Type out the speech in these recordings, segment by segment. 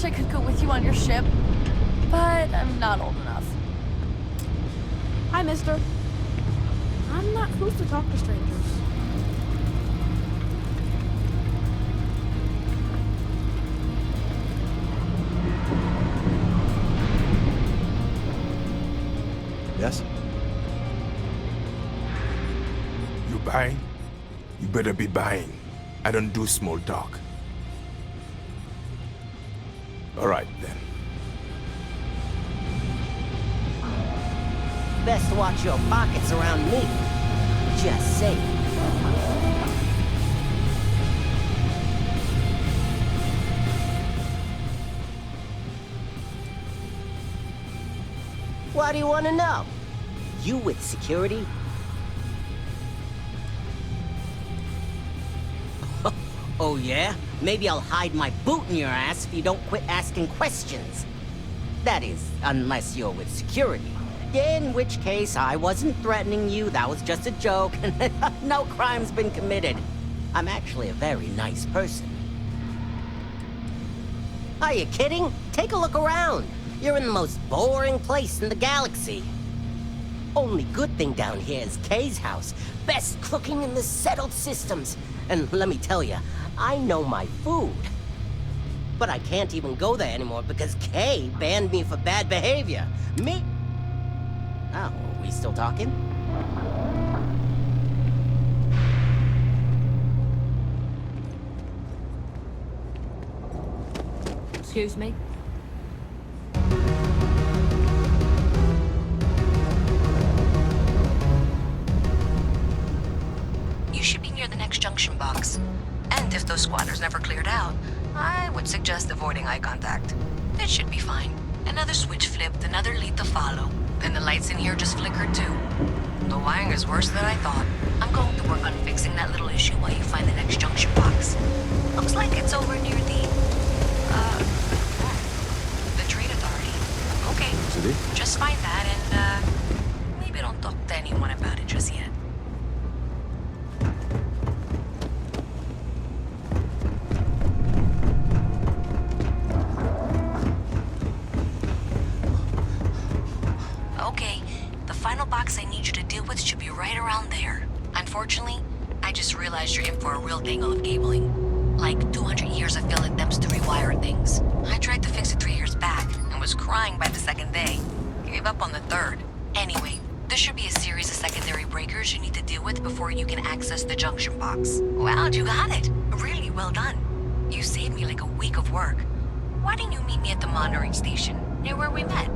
wish I could go with you on your ship, but I'm not old enough. Hi, mister. I'm not supposed to talk to strangers. Yes? You buying? You better be buying. I don't do small talk. All right, then. Best watch your pockets around me. Just saying. What do you want to know? You with security? Oh yeah? Maybe I'll hide my boot in your ass if you don't quit asking questions. That is, unless you're with security. In which case, I wasn't threatening you, that was just a joke, and no crime's been committed. I'm actually a very nice person. Are you kidding? Take a look around. You're in the most boring place in the galaxy. Only good thing down here is Kay's house. Best cooking in the settled systems. And let me tell you, I know my food. But I can't even go there anymore because Kay banned me for bad behavior. Me... Oh, are we still talking? Excuse me? You should be near the next junction box. And if those squatters never cleared out, I would suggest avoiding eye contact. It should be fine. Another switch flipped, another lead to follow. And the lights in here just flickered too. The wiring is worse than I thought. I'm going to work on fixing that little issue while you find the next junction box. Looks like it's over near the trade authority. Okay, City? just find that and, maybe don't talk to anyone about it just yet. Okay, the final box I need you to deal with should be right around there. Unfortunately, I just realized you're in for a real tangle of cabling. Like 200 years of failed attempts to rewire things. I tried to fix it 3 years back and was crying by the second day. Gave up on the third. Anyway, there should be a series of secondary breakers you need to deal with before you can access the junction box. Wow, you got it. Really well done. You saved me like a week of work. Why didn't you meet me at the monitoring station, near where we met?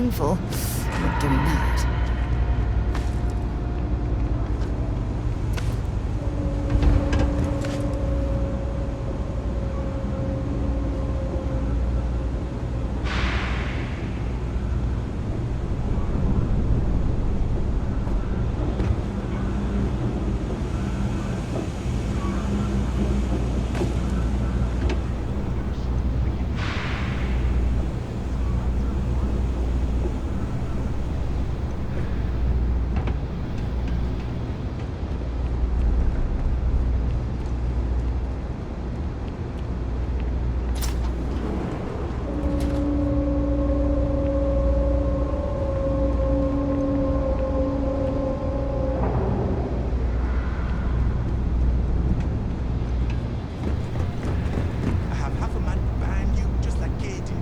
painful. Not doing that. I have half a man behind you, just like Kay did.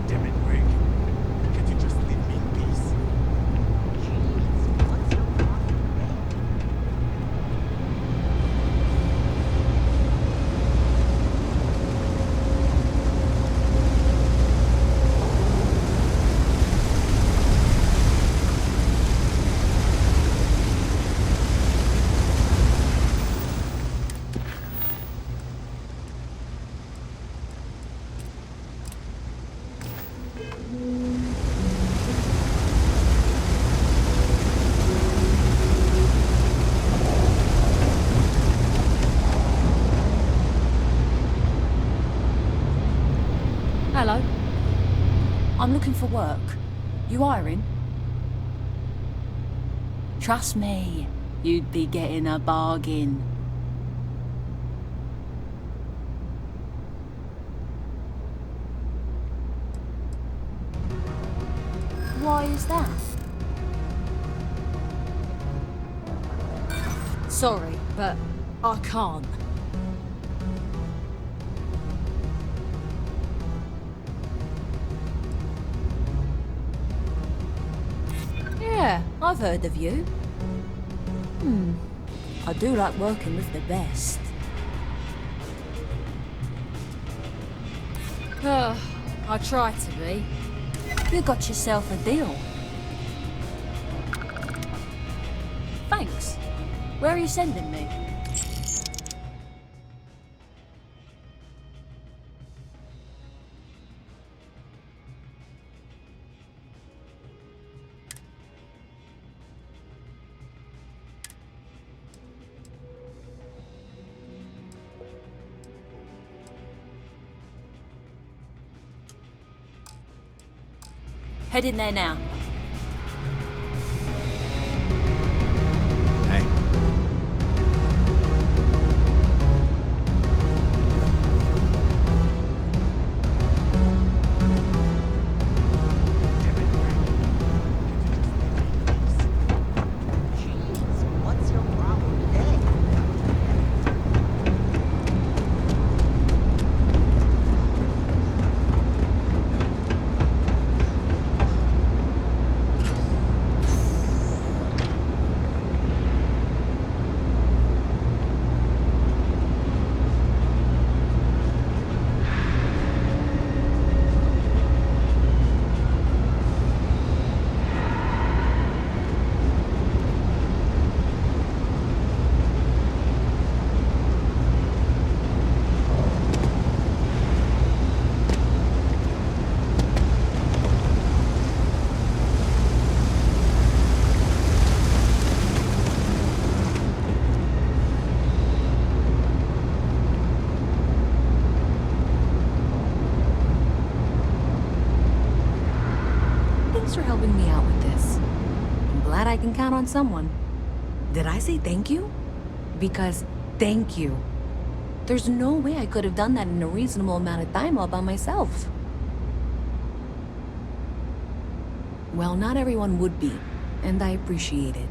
Damn it, Rick. Can't you just leave me in peace? Jeez, what's your problem today? Hello. I'm looking for work. You hiring? Trust me, you'd be getting a bargain. Why is that? Sorry, but I can't. Yeah, I've heard of you. I do like working with the best. I try to be. You got yourself a deal. Thanks. Where are you sending me? Head in there now. Hey. Damn it, Rick. Can't you just leave me in peace? Jeez, what's your problem today? Thanks for helping me out with this. I'm glad I can count on someone. Did I say thank you? Because thank you. There's no way I could have done that in a reasonable amount of time all by myself. Well, not everyone would be. and I appreciate it.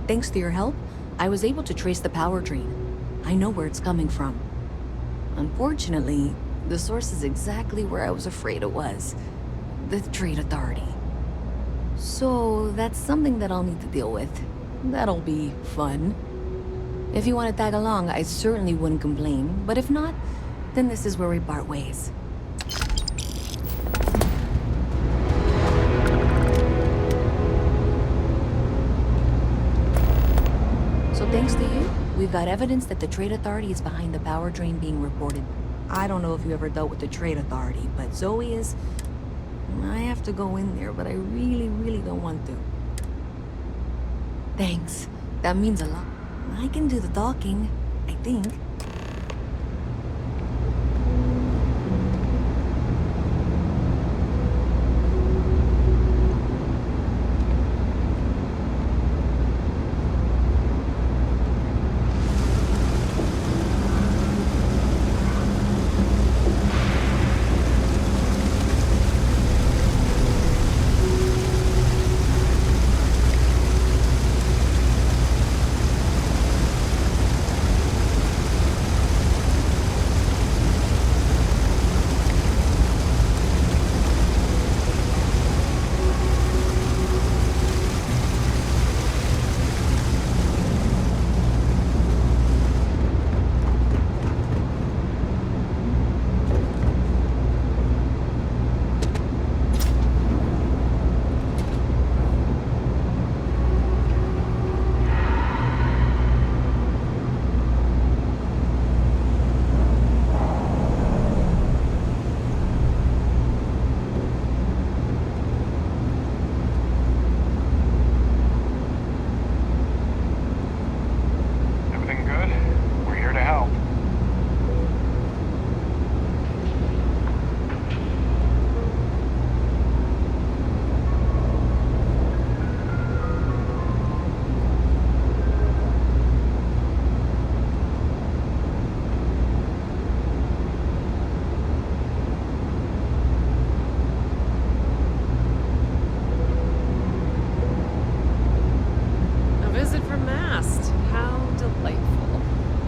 Thanks to your help, I was able to trace the power drain. I know where it's coming from. Unfortunately, the source is exactly where I was afraid it was. The Trade Authority. So, that's something that I'll need to deal with. That'll be fun. If you want to tag along, I certainly wouldn't complain, but if not, then this is where we part ways. So thanks to you, we've got evidence that the Trade Authority is behind the power drain being reported. I don't know if you ever dealt with the Trade Authority, but Zoe is... I have to go in there, but I really, really don't want to. Thanks. That means a lot. I can do the talking, I think.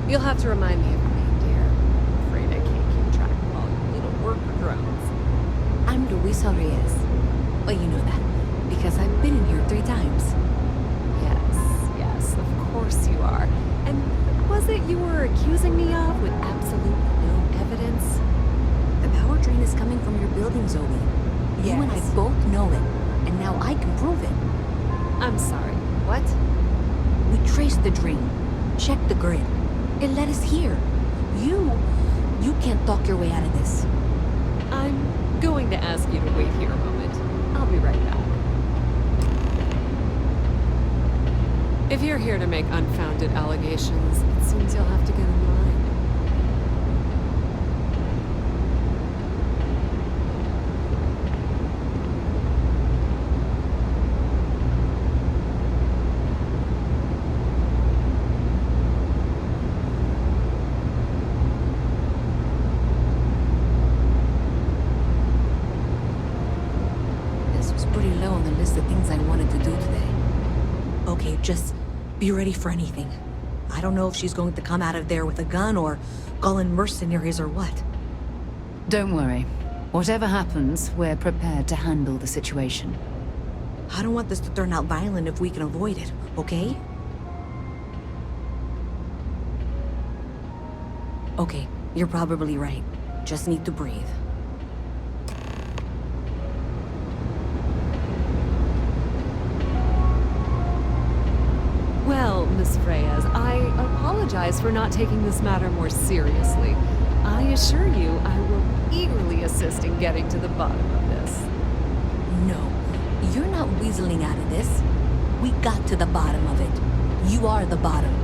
You'll have to remind me of your name, dear. I'm afraid I can't keep track of all your little worker drones. I'm Luisa Reyes. Well, you know that, because I've been in here 3 times. Yes, of course you are. And what was it you were accusing me of with absolutely no evidence? The power drain is coming from your building, Zoe. You and I Yes. both know it, and now I can prove it. I'm sorry, what? We traced the drain, checked the grid. It led us here. You can't talk your way out of this. I'm going to ask you to wait here a moment. I'll be right back. If you're here to make unfounded allegations, it seems you'll have to get in line. This was pretty low on the list of things I wanted to do today. Okay, just be ready for anything. I don't know if she's going to come out of there with a gun or call in mercenaries or what. Don't worry. Whatever happens, we're prepared to handle the situation. I don't want this to turn out violent if we can avoid it, okay? Okay, you're probably right. Just need to breathe. Well, Miss Reyes, I apologize for not taking this matter more seriously. I assure you I will eagerly assist in getting to the bottom of this. No, you're not weaseling out of this. We got to the bottom of it. You are the bottom.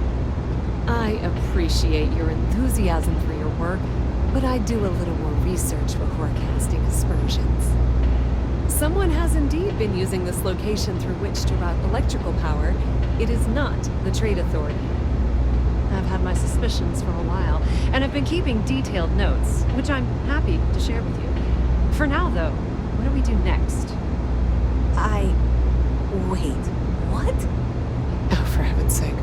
I appreciate your enthusiasm for your work, but I do a little more research before casting aspersions. Someone has indeed been using this location through which to route electrical power. It is not the Trade Authority. I've had my suspicions for a while, and I've been keeping detailed notes, which I'm happy to share with you. For now, though, what do we do next? Wait. What? Oh, for heaven's sake.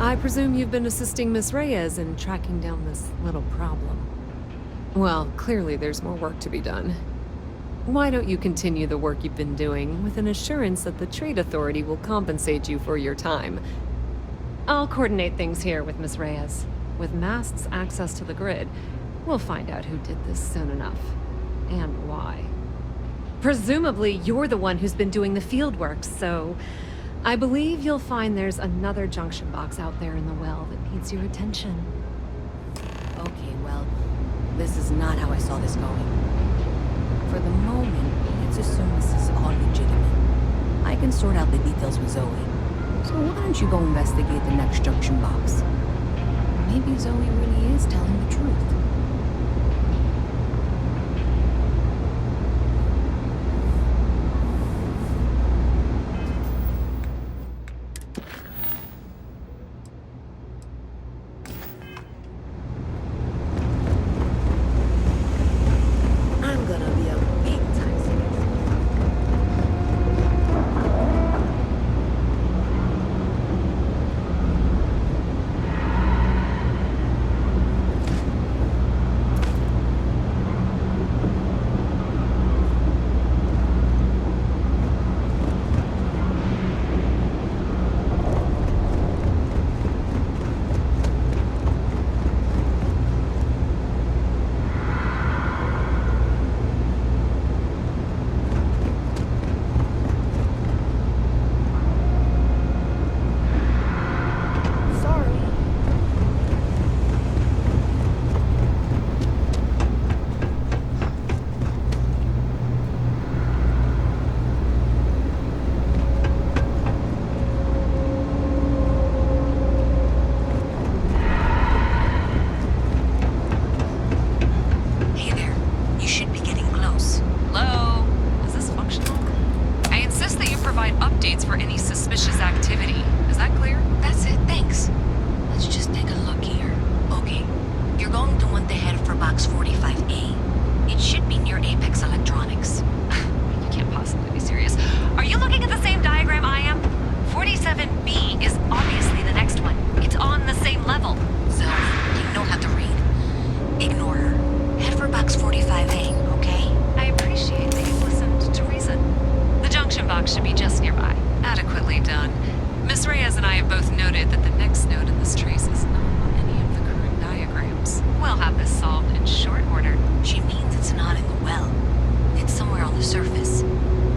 I presume you've been assisting Miss Reyes in tracking down this little problem. Well, clearly there's more work to be done. Why don't you continue the work you've been doing with an assurance that the Trade Authority will compensate you for your time? I'll coordinate things here with Miss Reyes. With Mast's access to the grid, we'll find out who did this soon enough. And why. Presumably, you're the one who's been doing the field work, so I believe you'll find there's another junction box out there in the well that needs your attention. Okay, well, this is not how I saw this going. For the moment, let's assume this is all legitimate. I can sort out the details with Zoe. So why don't you go investigate the next junction box? Maybe Zoe really is telling the truth. I'm gonna be a big time citizen. Sorry. Hey there. You should be getting close. Hello? Is this functional? I insist that you provide updates for any suspicious activity. Is that clear? That's it, thanks. Let's just take a look here. Okay, you're going to want to head for box 45A. It should be near Apex Electronics. You can't possibly be serious. Are you looking at the same diagram I am? 47B is obviously the next one. It's on the same level. So, you know how to read. Ignore her. Head for box 45A, okay? I appreciate that you've listened to reason. The junction box should be just nearby. Adequately done. Miss Reyes and I have both noted that the next node in this trace is not on any of the current diagrams. We'll have this solved in short order. She means it's not in the well. It's somewhere on the surface.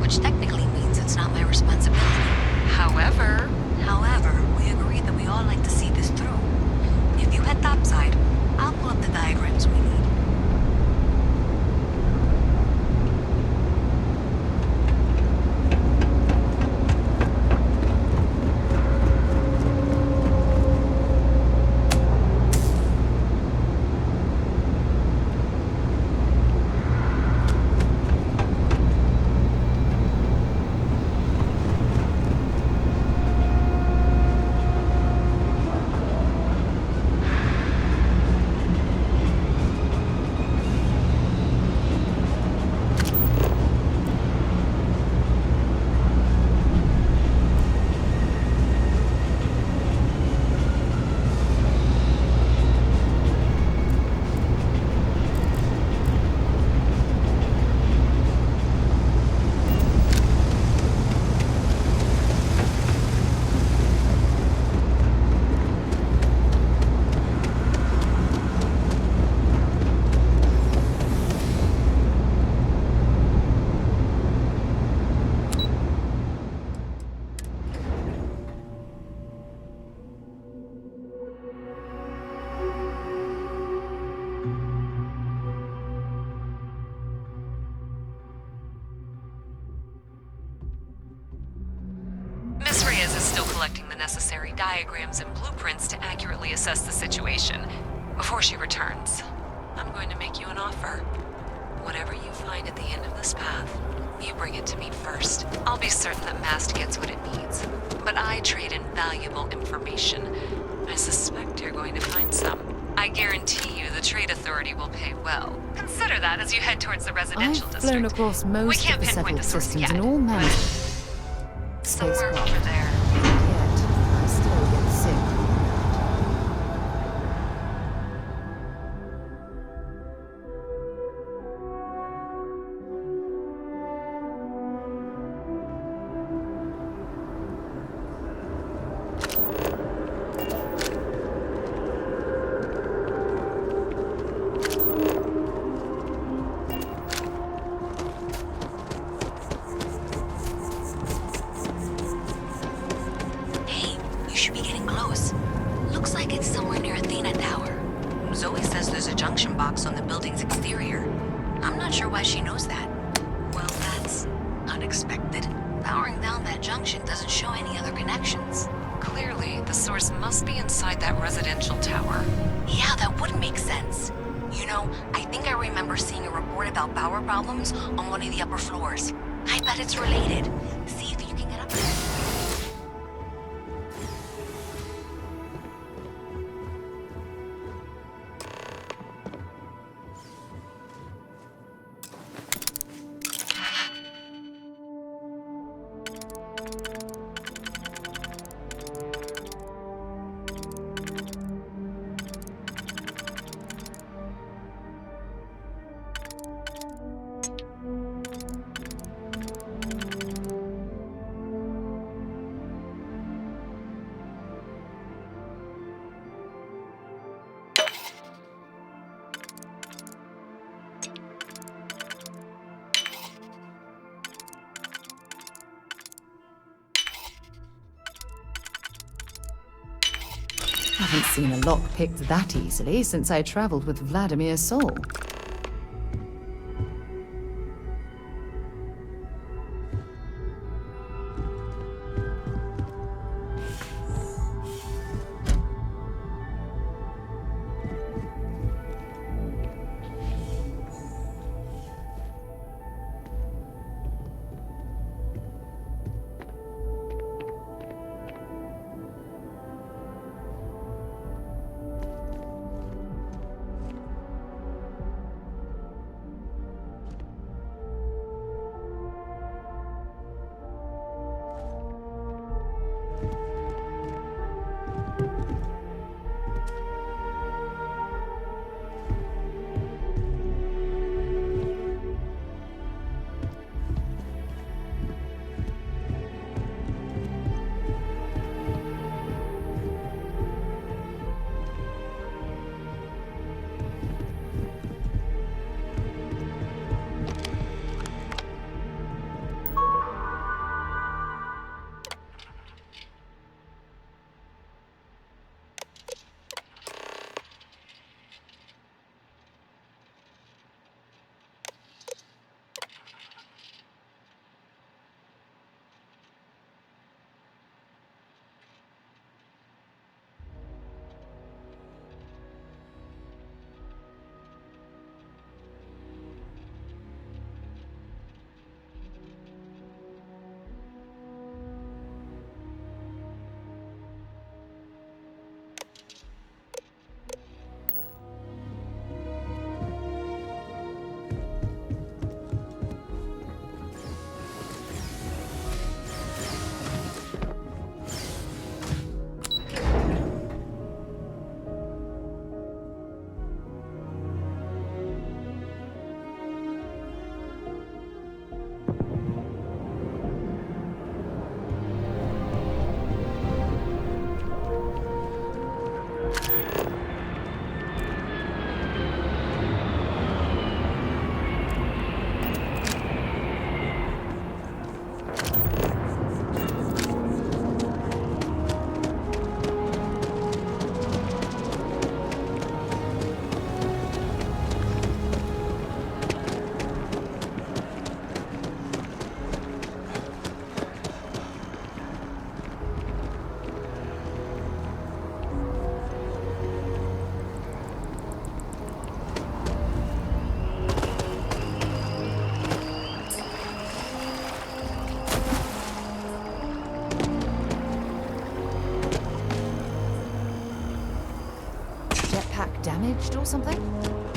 Which technically means it's not my responsibility. However, We agreed that we all like to see this through. If you head topside, I'll pull up the diagrams we need. Miss Reyes is still collecting the necessary diagrams and blueprints to accurately assess the situation. Before she returns, I'm going to make you an offer. Whatever you find at the end of this path, you bring it to me first. I'll be certain that Mast gets what it needs. But I trade in valuable information. I suspect you're going to find some. I guarantee you the Trade Authority will pay well. Consider that as you head towards the residential I've district. flown across We most can't of the pinpoint settled the source systems yet. in all manners. Somewhere Spacecraft. over there. junction box on the building's exterior. I'm not sure why she knows that. Well, that's unexpected. Powering down that junction doesn't show any other connections. Clearly, the source must be inside that residential tower. Yeah, that would make sense. You know, I think I remember seeing a report about power problems on one of the upper floors. I bet it's related. See if you can get up there. Haven't seen a lock picked that easily since I traveled with Vladimir's soul. Damaged or something?